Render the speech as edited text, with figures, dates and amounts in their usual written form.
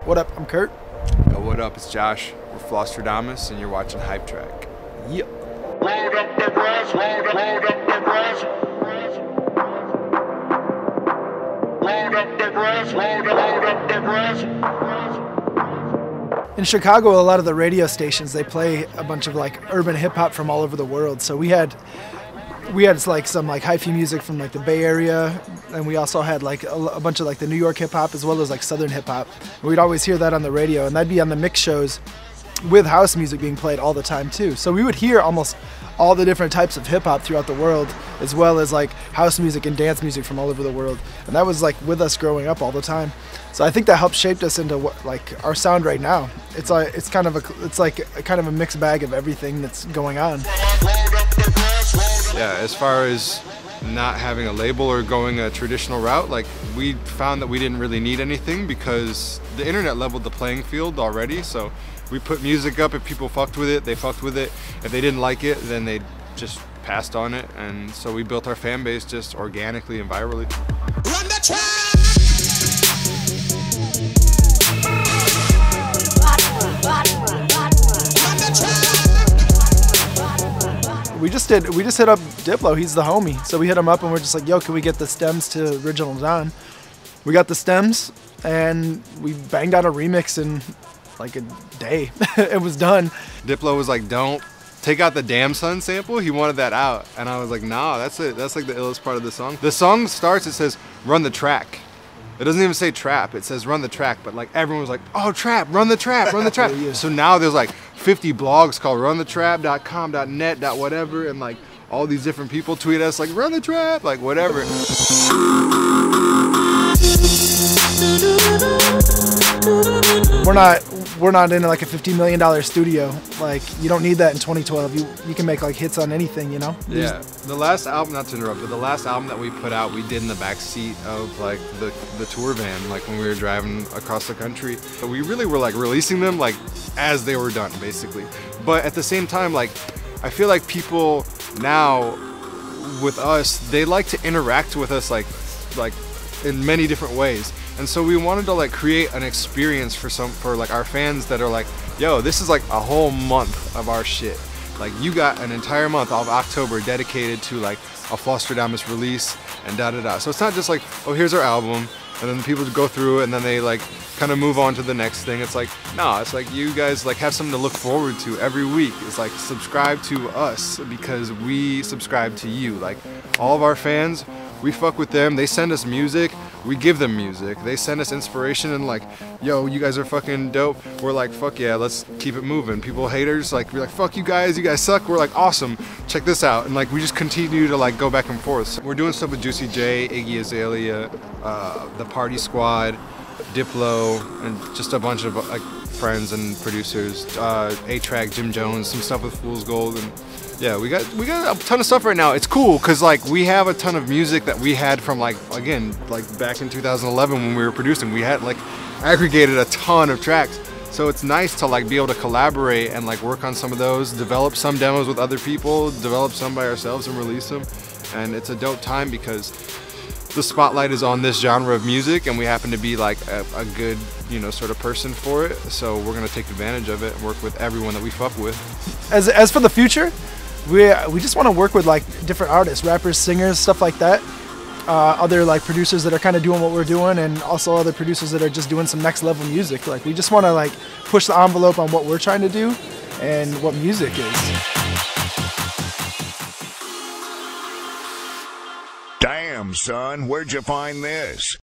What up? I'm Kurt. Yo, what up? It's Josh. We're Flosstradamus, and you're watching HYPETRAK. Yep. Load up the brass, load up the brass. Load up the brass, load up the brass. In Chicago, a lot of the radio stations, they play a bunch of like urban hip hop from all over the world. So we had like some like hyphy music from like the Bay Area, and we also had like a bunch of like the New York hip hop as well as like Southern hip hop. We'd always hear that on the radio, and that'd be on the mix shows with house music being played all the time too. So we would hear almost all the different types of hip hop throughout the world, as well as like house music and dance music from all over the world. And that was like with us growing up all the time. So I think that helped shape us into what like our sound right now. It's kind of a mixed bag of everything that's going on. Yeah, as far as not having a label or going a traditional route, like we found that we didn't really need anything because the internet leveled the playing field already. So we put music up. If people fucked with it, they fucked with it. If they didn't like it, then they just passed on it. And so we built our fan base just organically and virally. Run the track! We just hit up Diplo. He's the homie. So we hit him up and we're just like, yo, can we get the stems to Original Don? We got the stems and we banged out a remix in like a day. It was done. Diplo was like, don't take out the Damn Son sample. He wanted that out. And I was like, nah, that's it. That's like the illest part of the song. The song starts, it says, run the track. It doesn't even say trap, it says run the track, but like everyone was like, oh, trap, run the trap, run the trap. Yeah. So now there's like 50 blogs called runthetrap.com.net, whatever, and like all these different people tweet us like run the trap, like whatever. We're not in like a $50 million studio. Like, you don't need that in 2012. You can make like hits on anything, you know? Yeah, the last album, not to interrupt, but the last album that we put out, we did in the back seat of like the tour van, like when we were driving across the country. But we really were like releasing them like as they were done, basically. But at the same time, like I feel like people now with us, they like to interact with us like in many different ways. And so we wanted to like create an experience for like our fans that are like, yo, this is like a whole month of our shit. Like you got an entire month of October dedicated to like a Flosstradamus release and da-da-da. So it's not just like, oh, here's our album, and then people go through it and then they like kind of move on to the next thing. It's like, no, it's like you guys like have something to look forward to every week. It's like subscribe to us because we subscribe to you. Like all of our fans, we fuck with them. They send us music. We give them music. They send us inspiration and like, yo, you guys are fucking dope. We're like, fuck yeah, let's keep it moving. People haters, like, we're like, fuck you guys suck. We're like, awesome, check this out. And like, we just continue to like go back and forth. So we're doing stuff with Juicy J, Iggy Azalea, the Party Squad, Diplo, and just a bunch of like friends and producers. HYPETRAK, Jim Jones, some stuff with Fool's Gold, and yeah, we got a ton of stuff right now. It's cool because like we have a ton of music that we had from like, again, like back in 2011 when we were producing. We had like aggregated a ton of tracks. So it's nice to like be able to collaborate and like work on some of those, develop some demos with other people, develop some by ourselves and release them. And it's a dope time because the spotlight is on this genre of music and we happen to be like a good, you know, sort of person for it. So we're gonna take advantage of it and work with everyone that we fuck with. As for the future, we just want to work with like different artists, rappers, singers, stuff like that. Other like producers that are kind of doing what we're doing, and also other producers that are just doing some next level music. Like we just want to like push the envelope on what we're trying to do and what music is. Damn, son, where'd you find this?